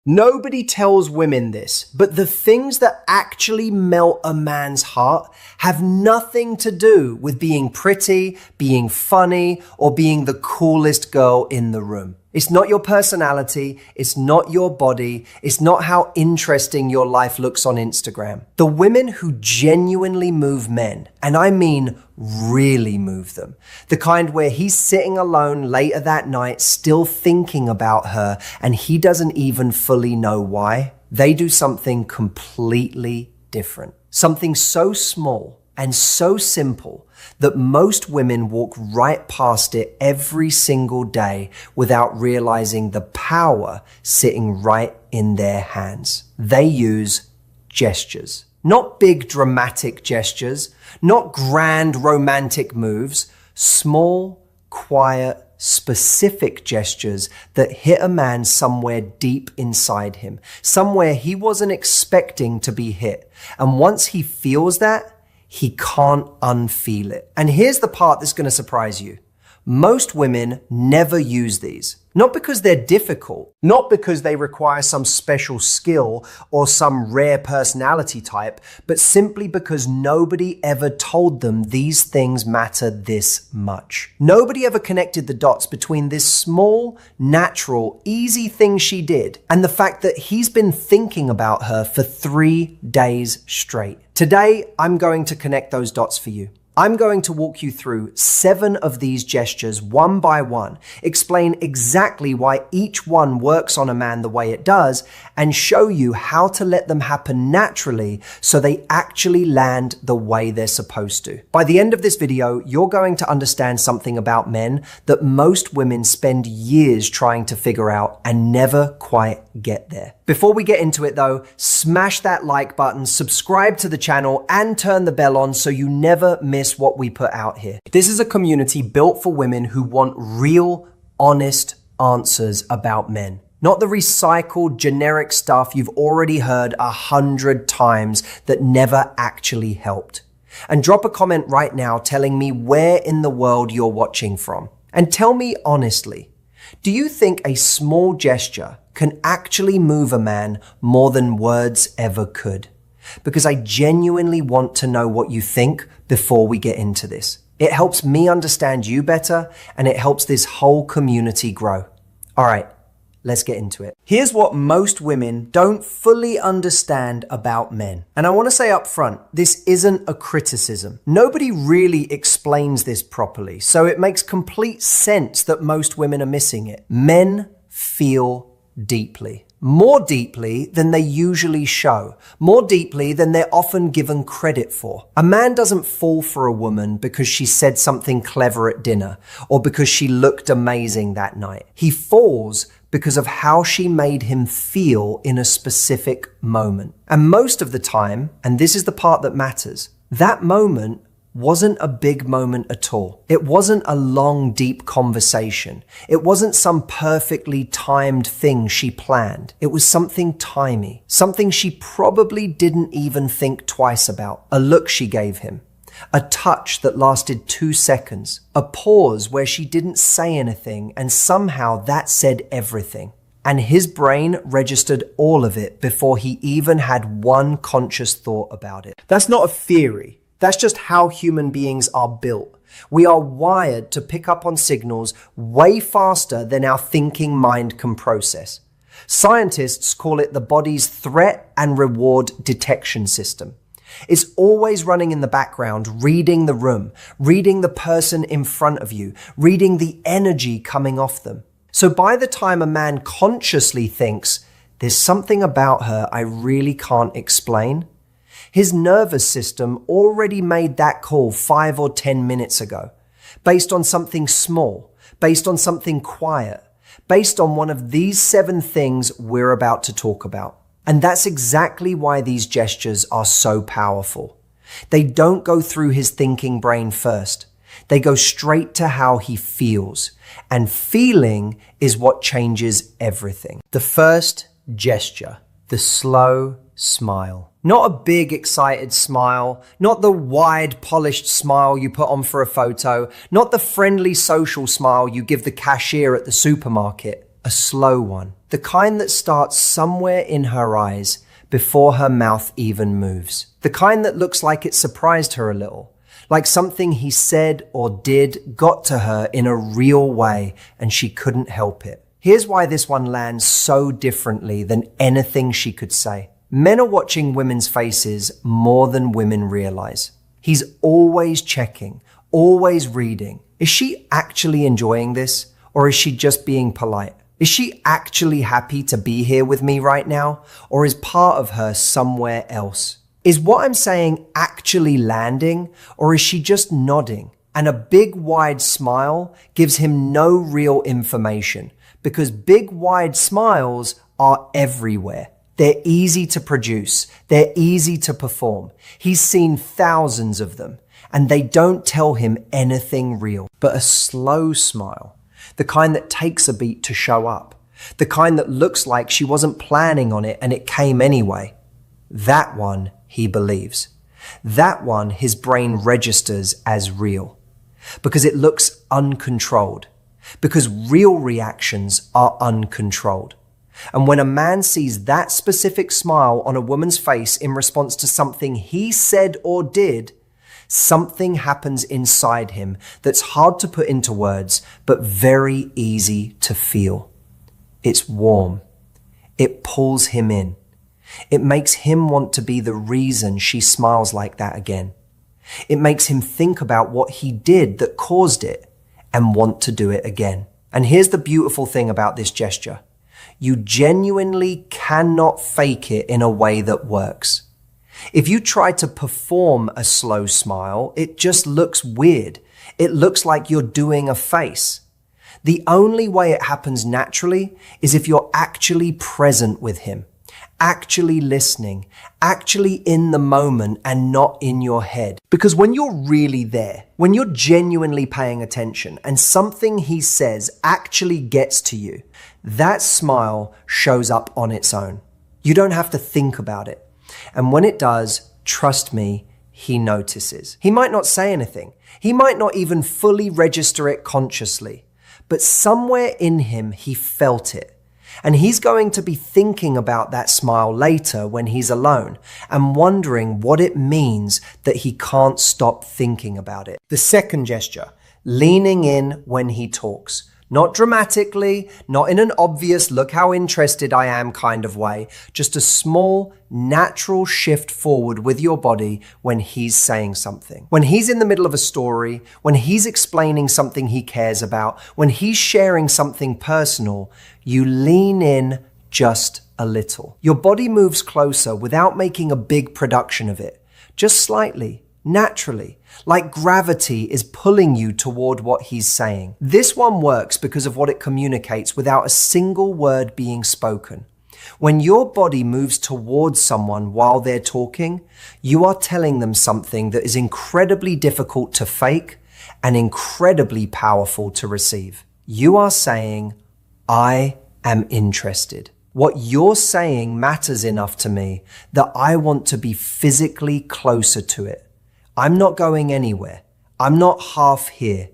Nobody tells women this, but the things that actually melt a man's heart have nothing to do with being pretty, being funny, or being the coolest girl in the room. It's not your personality, it's not your body, it's not how interesting your life looks on Instagram. The women who genuinely move men, and I mean really move them, the kind where he's sitting alone later that night still thinking about her and he doesn't even fully know why, they do something completely different. Something so small and so simple that most women walk right past it every single day without realizing the power sitting right in their hands. They use gestures. Not big dramatic gestures, not grand romantic moves, small, quiet, specific gestures that hit a man somewhere deep inside him, somewhere he wasn't expecting to be hit. And once he feels that, he can't unfeel it. And here's the part that's going to surprise you. Most women never use these. Not because they're difficult, not because they require some special skill or some rare personality type, but simply because nobody ever told them these things matter this much. Nobody ever connected the dots between this small, natural, easy thing she did and the fact that he's been thinking about her for 3 days straight. Today, I'm going to connect those dots for you. I'm going to walk you through 7 of these gestures one by one, explain exactly why each one works on a man the way it does, and show you how to let them happen naturally so they actually land the way they're supposed to. By the end of this video, you're going to understand something about men that most women spend years trying to figure out and never quite get there. Before we get into it though, smash that like button, subscribe to the channel, and turn the bell on so you never miss what we put out here. This is a community built for women who want real, honest answers about men. Not the recycled, generic stuff you've already heard 100 times that never actually helped. And drop a comment right now telling me where in the world you're watching from. And tell me honestly, do you think a small gesture can actually move a man more than words ever could? Because I genuinely want to know what you think before we get into this. It helps me understand you better, and it helps this whole community grow. All right, let's get into it. Here's what most women don't fully understand about men. And I want to say up front, this isn't a criticism. Nobody really explains this properly, so it makes complete sense that most women are missing it. Men feel deeply. More deeply than they usually show. More deeply than they're often given credit for. A man doesn't fall for a woman because she said something clever at dinner or because she looked amazing that night. He falls because of how she made him feel in a specific moment. And most of the time, and this is the part that matters, that moment wasn't a big moment at all. It wasn't a long, deep conversation. It wasn't some perfectly timed thing she planned. It was something timey, something she probably didn't even think twice about. A look she gave him, a touch that lasted 2 seconds, a pause where she didn't say anything and somehow that said everything. And his brain registered all of it before he even had one conscious thought about it. That's not a theory. That's just how human beings are built. We are wired to pick up on signals way faster than our thinking mind can process. Scientists call it the body's threat and reward detection system. It's always running in the background, reading the room, reading the person in front of you, reading the energy coming off them. So by the time a man consciously thinks, there's something about her I really can't explain, his nervous system already made that call 5 or 10 minutes ago, based on something small, based on something quiet, based on one of these 7 things we're about to talk about. And that's exactly why these gestures are so powerful. They don't go through his thinking brain first. They go straight to how he feels. And feeling is what changes everything. The first gesture, the slow smile. Not a big, excited smile, not the wide, polished smile you put on for a photo, not the friendly social smile you give the cashier at the supermarket. a slow one, the kind that starts somewhere in her eyes before her mouth even moves, the kind that looks like it surprised her a little, like something he said or did got to her in a real way and she couldn't help it. Here's why this one lands so differently than anything she could say. Men are watching women's faces more than women realize. He's always checking, always reading. Is she actually enjoying this, or is she just being polite? Is she actually happy to be here with me right now, or is part of her somewhere else? Is what I'm saying actually landing, or is she just nodding? And a big wide smile gives him no real information, because big wide smiles are everywhere. They're easy to produce. They're easy to perform. He's seen thousands of them, and they don't tell him anything real. But a slow smile, the kind that takes a beat to show up, the kind that looks like she wasn't planning on it and it came anyway, that one he believes. That one his brain registers as real, because it looks uncontrolled, because real reactions are uncontrolled. And when a man sees that specific smile on a woman's face in response to something he said or did, something happens inside him that's hard to put into words, but very easy to feel. It's warm. It pulls him in. It makes him want to be the reason she smiles like that again. It makes him think about what he did that caused it and want to do it again. And here's the beautiful thing about this gesture. You genuinely cannot fake it in a way that works. If you try to perform a slow smile, it just looks weird. It looks like you're doing a face. The only way it happens naturally is if you're actually present with him, actually listening, actually in the moment and not in your head. Because when you're really there, when you're genuinely paying attention and something he says actually gets to you, that smile shows up on its own. You don't have to think about it. And when it does, trust me, he notices. He might not say anything. He might not even fully register it consciously. But somewhere in him, he felt it. And he's going to be thinking about that smile later when he's alone and wondering what it means that he can't stop thinking about it. The second gesture, leaning in when he talks. Not dramatically, not in an obvious look how interested I am kind of way, just a small, natural shift forward with your body when he's saying something. When he's in the middle of a story, when he's explaining something he cares about, when he's sharing something personal, you lean in just a little. Your body moves closer without making a big production of it, just slightly. Naturally, like gravity is pulling you toward what he's saying. This one works because of what it communicates without a single word being spoken. When your body moves towards someone while they're talking, you are telling them something that is incredibly difficult to fake and incredibly powerful to receive. You are saying, I am interested. What you're saying matters enough to me that I want to be physically closer to it. I'm not going anywhere. I'm not half here.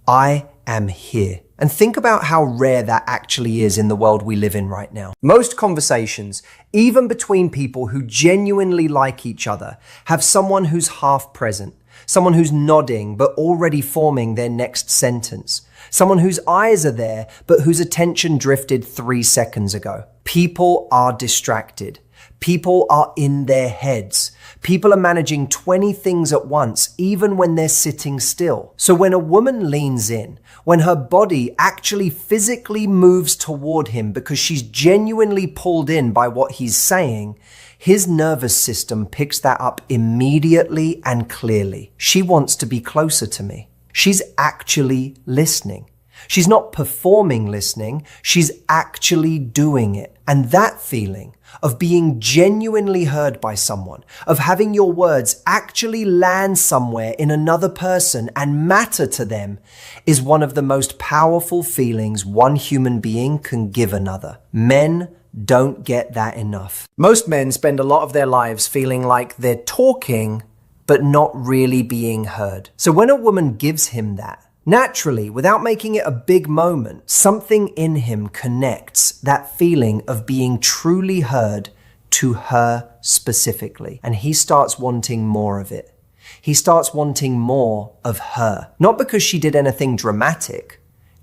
I am here. And think about how rare that actually is in the world we live in right now. Most conversations, even between people who genuinely like each other, have someone who's half present, someone who's nodding but already forming their next sentence, someone whose eyes are there but whose attention drifted 3 seconds ago. People are distracted. People are in their heads. People are managing 20 things at once, even when they're sitting still. So when a woman leans in, when her body actually physically moves toward him because she's genuinely pulled in by what he's saying, his nervous system picks that up immediately and clearly. She wants to be closer to me. She's actually listening. She's not performing listening, she's actually doing it. And that feeling of being genuinely heard by someone, of having your words actually land somewhere in another person and matter to them, is one of the most powerful feelings one human being can give another. Men don't get that enough. Most men spend a lot of their lives feeling like they're talking, but not really being heard. So when a woman gives him that, Naturally, without making it a big moment, something in him connects that feeling of being truly heard to her specifically, and he starts wanting more of it. He starts wanting more of her, not because she did anything dramatic,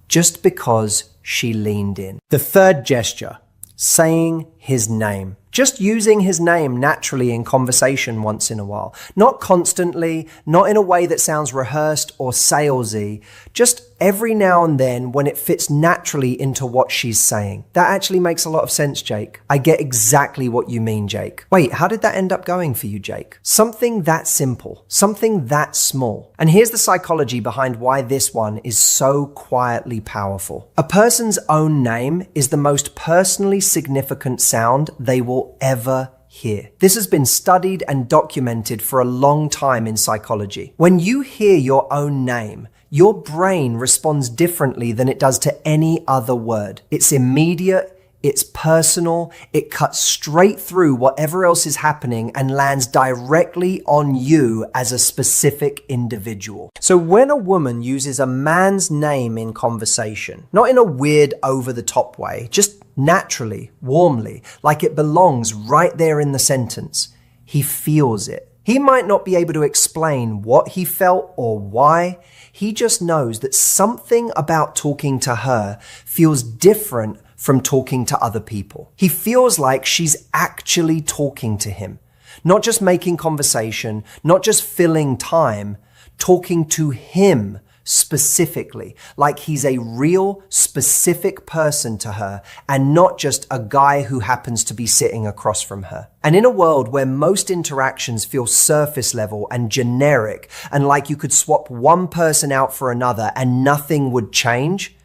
just because she leaned in. The third gesture, saying his name. Just using his name naturally in conversation once in a while. Not constantly, not in a way that sounds rehearsed or salesy, just every now and then when it fits naturally into what she's saying. That actually makes a lot of sense, Jake. I get exactly what you mean, Jake. Wait, how did that end up going for you, Jake? Something that simple, something that small. And here's the psychology behind why this one is so quietly powerful. A person's own name is the most personally significant sound they will ever hear. This has been studied and documented for a long time in psychology. When you hear your own name, your brain responds differently than it does to any other word. It's immediate, it's personal, it cuts straight through whatever else is happening and lands directly on you as a specific individual. So when a woman uses a man's name in conversation, not in a weird over-the-top way, just naturally, warmly, like it belongs right there in the sentence, he feels it. He might not be able to explain what he felt or why. He just knows that something about talking to her feels different from talking to other people. He feels like she's actually talking to him, not just making conversation, not just filling time, talking to him specifically, like he's a real, specific person to her and not just a guy who happens to be sitting across from her. And in a world where most interactions feel surface level and generic and like you could swap one person out for another and nothing would change,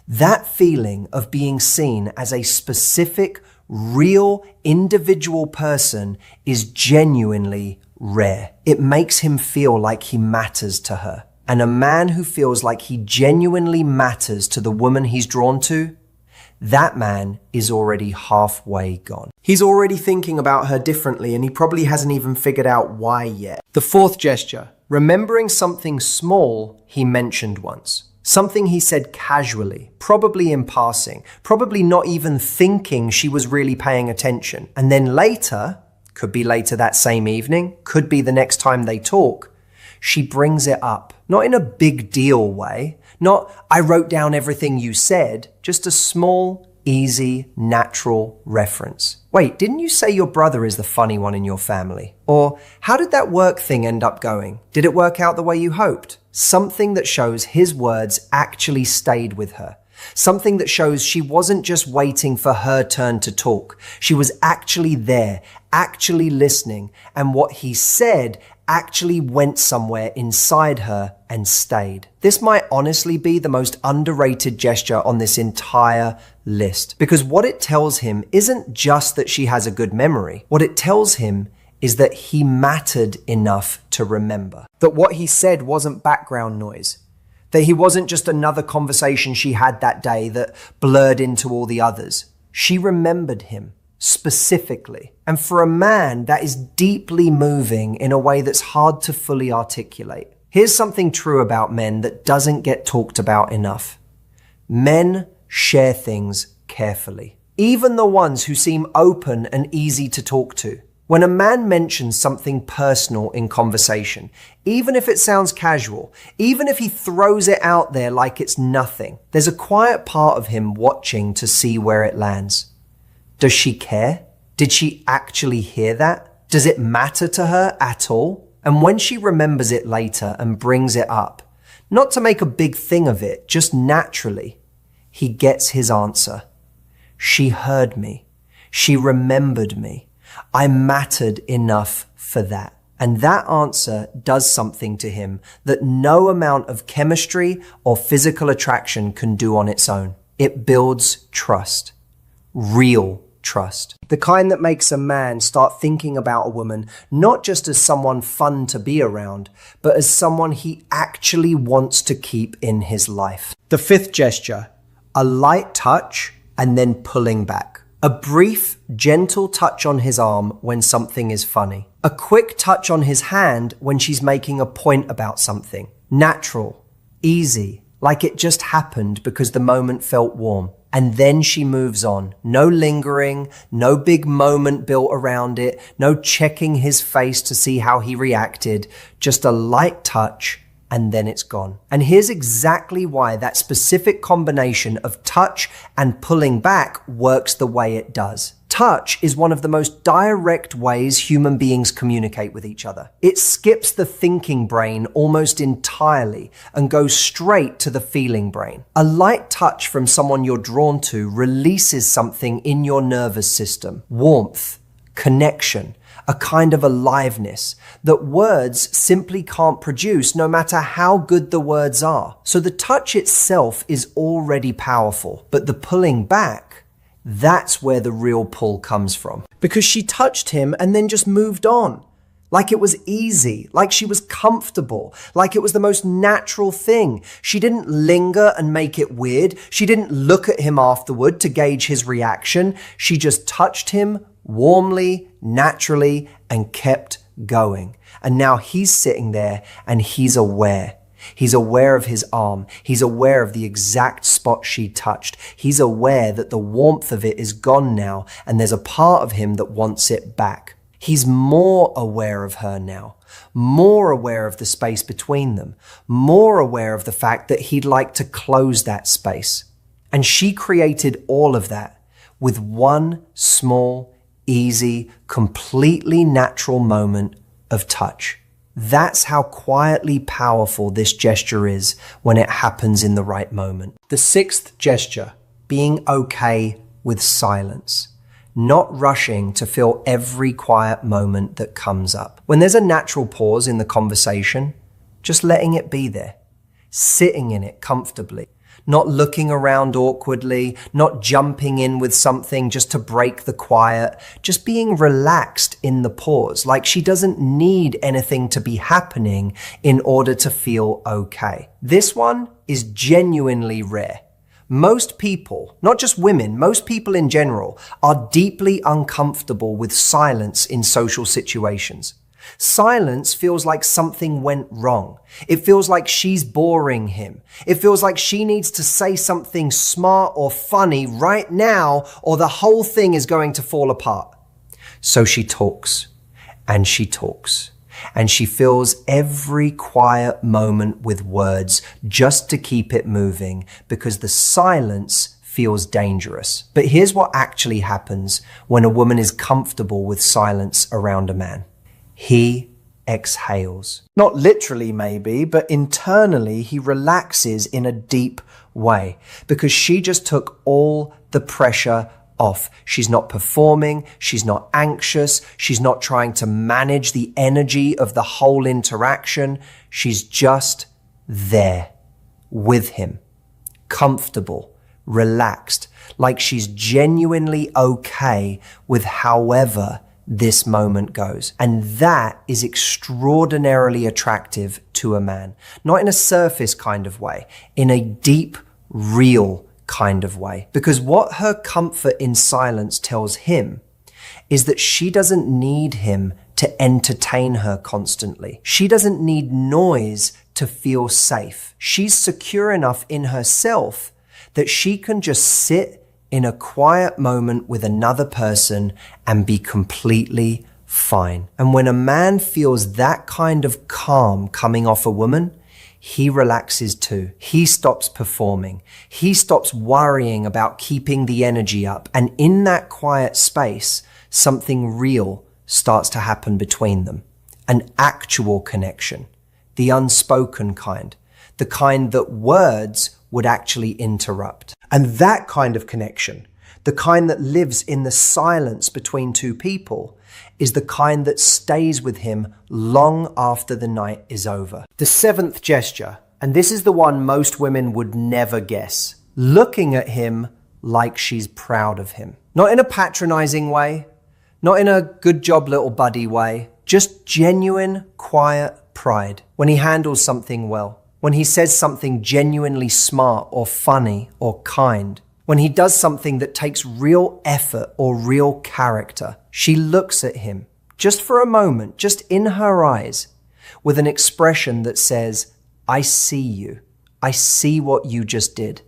that feeling of being seen as a specific, real, individual person is genuinely rare. It makes him feel like he matters to her. And a man who feels like he genuinely matters to the woman he's drawn to, that man is already halfway gone. He's already thinking about her differently and he probably hasn't even figured out why yet. The fourth gesture, remembering something small he mentioned once. Something he said casually, probably in passing, probably not even thinking she was really paying attention. And then later, could be later that same evening, could be the next time they talk, she brings it up. Not in a big deal way, not I wrote down everything you said, just a small, easy, natural reference. Wait, didn't you say your brother is the funny one in your family? Or how did that work thing end up going? Did it work out the way you hoped? Something that shows his words actually stayed with her. Something that shows she wasn't just waiting for her turn to talk. She was actually there, actually listening, and what he said actually went somewhere inside her and stayed. This might honestly be the most underrated gesture on this entire list, because what it tells him isn't just that she has a good memory. What it tells him is that he mattered enough to remember. That what he said wasn't background noise. That he wasn't just another conversation she had that day that blurred into all the others. She remembered him specifically. And for a man, that is deeply moving in a way that's hard to fully articulate. Here's something true about men that doesn't get talked about enough. Men share things carefully. Even the ones who seem open and easy to talk to. When a man mentions something personal in conversation, even if it sounds casual, even if he throws it out there like it's nothing, there's a quiet part of him watching to see where it lands. Does she care? Did she actually hear that? Does it matter to her at all? And when she remembers it later and brings it up, not to make a big thing of it, just naturally, he gets his answer. She heard me. She remembered me. I mattered enough for that. And that answer does something to him that no amount of chemistry or physical attraction can do on its own. It builds trust. Real trust. The kind that makes a man start thinking about a woman not just as someone fun to be around, but as someone he actually wants to keep in his life. The fifth gesture, a light touch and then pulling back. A brief, gentle touch on his arm when something is funny. A quick touch on his hand when she's making a point about something. Natural, easy, like it just happened because the moment felt warm. And then she moves on. No lingering, no big moment built around it, no checking his face to see how he reacted, just a light touch, and then it's gone. And here's exactly why that specific combination of touch and pulling back works the way it does. Touch is one of the most direct ways human beings communicate with each other. It skips the thinking brain almost entirely and goes straight to the feeling brain. A light touch from someone you're drawn to releases something in your nervous system. Warmth, connection, a kind of aliveness that words simply can't produce no matter how good the words are. So the touch itself is already powerful, but the pulling back, that's where the real pull comes from. Because she touched him and then just moved on. Like it was easy, like she was comfortable, like it was the most natural thing. She didn't linger and make it weird. She didn't look at him afterward to gauge his reaction. She just touched him warmly, naturally, and kept going. And now he's sitting there and he's aware. He's aware of his arm. He's aware of the exact spot she touched. He's aware that the warmth of it is gone now, and there's a part of him that wants it back. He's more aware of her now, more aware of the space between them, more aware of the fact that he'd like to close that space. And she created all of that with one small, easy, completely natural moment of touch. That's how quietly powerful this gesture is when it happens in the right moment. The sixth gesture, being okay with silence. Not rushing to fill every quiet moment that comes up. When there's a natural pause in the conversation, just letting it be there, sitting in it comfortably, not looking around awkwardly, not jumping in with something just to break the quiet, just being relaxed in the pause, like she doesn't need anything to be happening in order to feel okay. This one is genuinely rare. Most people, not just women, most people in general, are deeply uncomfortable with silence in social situations. Silence feels like something went wrong. It feels like she's boring him. It feels like she needs to say something smart or funny right now, or the whole thing is going to fall apart. So she talks, and she talks. And she fills every quiet moment with words just to keep it moving, because the silence feels dangerous. But here's what actually happens when a woman is comfortable with silence around a man. He exhales. Not literally maybe, but internally he relaxes in a deep way, because she just took all the pressure off. She's not performing, she's not anxious, she's not trying to manage the energy of the whole interaction. She's just there with him, comfortable, relaxed, like she's genuinely okay with however this moment goes. And that is extraordinarily attractive to a man, not in a surface kind of way, in a deep, real kind of way. Because what her comfort in silence tells him is that she doesn't need him to entertain her constantly. She doesn't need noise to feel safe. She's secure enough in herself that she can just sit in a quiet moment with another person and be completely fine. And when a man feels that kind of calm coming off a woman, he relaxes too. He stops performing. He stops worrying about keeping the energy up. And in that quiet space, something real starts to happen between them. An actual connection, the unspoken kind, the kind that words would actually interrupt. And that kind of connection, the kind that lives in the silence between two people, is the kind that stays with him long after the night is over. The seventh gesture, and this is the one most women would never guess, looking at him like she's proud of him. Not in a patronizing way, not in a good job little buddy way, just genuine, quiet pride. When he handles something well, when he says something genuinely smart or funny or kind, when he does something that takes real effort or real character, she looks at him just for a moment, just in her eyes, with an expression that says, I see you, I see what you just did,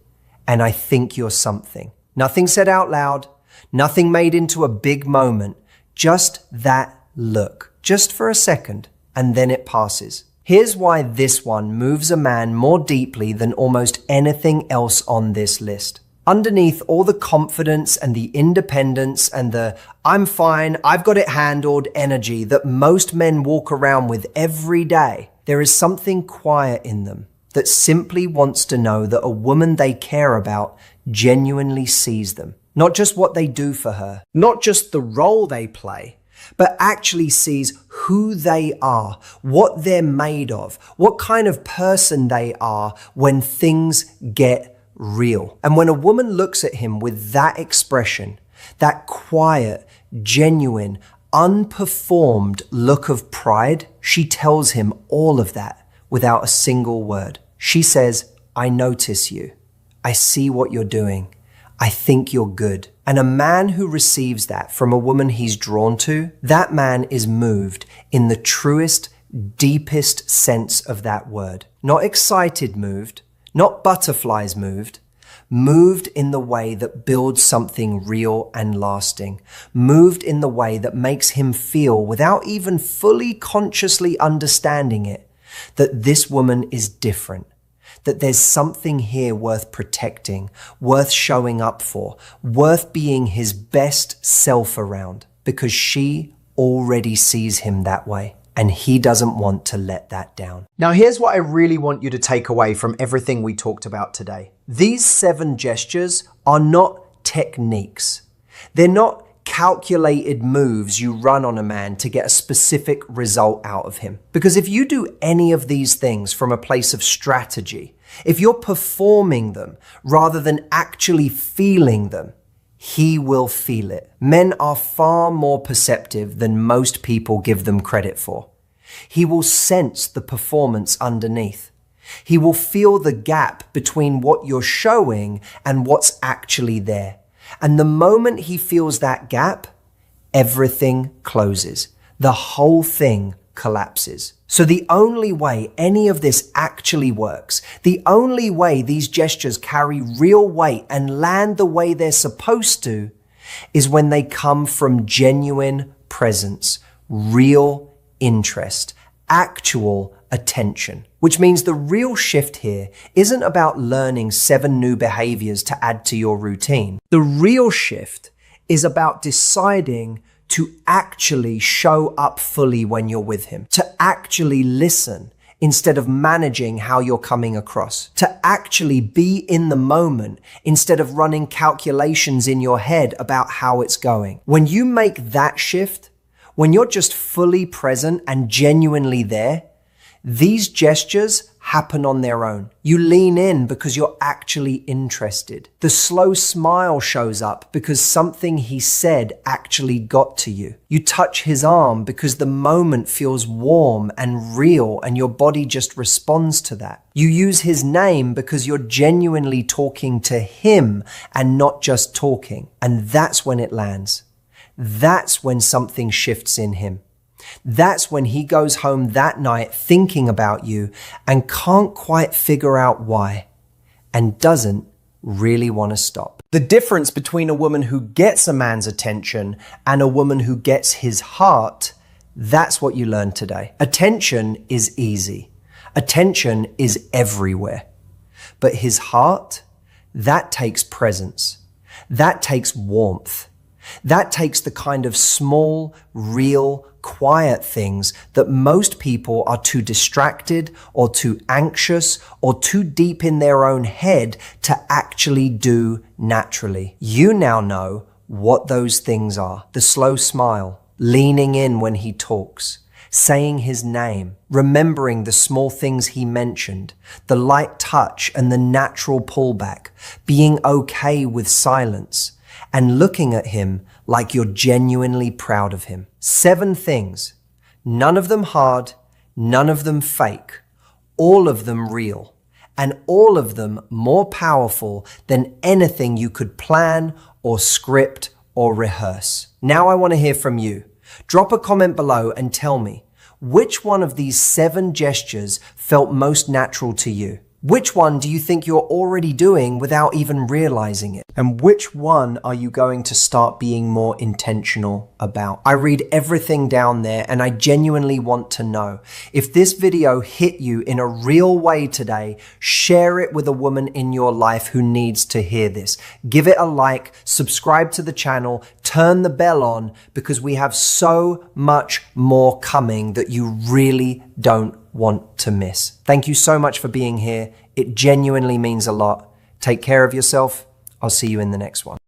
and I think you're something. Nothing said out loud, nothing made into a big moment, just that look, just for a second, and then it passes. Here's why this one moves a man more deeply than almost anything else on this list. Underneath all the confidence and the independence and the "I'm fine, I've got it handled" energy that most men walk around with every day, there is something quiet in them that simply wants to know that a woman they care about genuinely sees them. Not just what they do for her, not just the role they play, but actually sees who they are, what they're made of, what kind of person they are when things get real. And when a woman looks at him with that expression, that quiet, genuine, unperformed look of pride, she tells him all of that without a single word. She says, "I notice you. I see what you're doing. I think you're good." And a man who receives that from a woman he's drawn to, that man is moved in the truest, deepest sense of that word. Not excited moved, not butterflies moved in the way that builds something real and lasting, moved in the way that makes him feel, without even fully consciously understanding it, that this woman is different, that there's something here worth protecting, worth showing up for, worth being his best self around, because she already sees him that way. And he doesn't want to let that down. Now, here's what I really want you to take away from everything we talked about today. These 7 gestures are not techniques. They're not calculated moves you run on a man to get a specific result out of him. Because if you do any of these things from a place of strategy, if you're performing them rather than actually feeling them, he will feel it. Men are far more perceptive than most people give them credit for. He will sense the performance underneath. He will feel the gap between what you're showing and what's actually there. And the moment he feels that gap, everything closes. The whole thing collapses. So the only way any of this actually works, the only way these gestures carry real weight and land the way they're supposed to, is when they come from genuine presence, real interest, actual attention. Which means the real shift here isn't about learning 7 new behaviors to add to your routine. The real shift is about deciding to actually show up fully when you're with him, to actually listen instead of managing how you're coming across, to actually be in the moment instead of running calculations in your head about how it's going. When you make that shift, when you're just fully present and genuinely there, these gestures happen on their own. You lean in because you're actually interested. The slow smile shows up because something he said actually got to you. You touch his arm because the moment feels warm and real and your body just responds to that. You use his name because you're genuinely talking to him and not just talking. And that's when it lands. That's when something shifts in him. That's when he goes home that night thinking about you and can't quite figure out why and doesn't really want to stop. The difference between a woman who gets a man's attention and a woman who gets his heart, that's what you learned today. Attention is easy. Attention is everywhere. But his heart, that takes presence. That takes warmth. That takes the kind of small, real, quiet things that most people are too distracted or too anxious or too deep in their own head to actually do naturally. You now know what those things are. The slow smile, leaning in when he talks, saying his name, remembering the small things he mentioned, the light touch and the natural pullback, being okay with silence, and looking at him like you're genuinely proud of him. 7 things, none of them hard, none of them fake, all of them real, and all of them more powerful than anything you could plan or script or rehearse. Now I want to hear from you. Drop a comment below and tell me, which one of these 7 gestures felt most natural to you? Which one do you think you're already doing without even realizing it? And which one are you going to start being more intentional about? I read everything down there and I genuinely want to know. If this video hit you in a real way today, share it with a woman in your life who needs to hear this. Give it a like, subscribe to the channel, turn the bell on, because we have so much more coming that you really don't want to miss. Thank you so much for being here. It genuinely means a lot. Take care of yourself. I'll see you in the next one.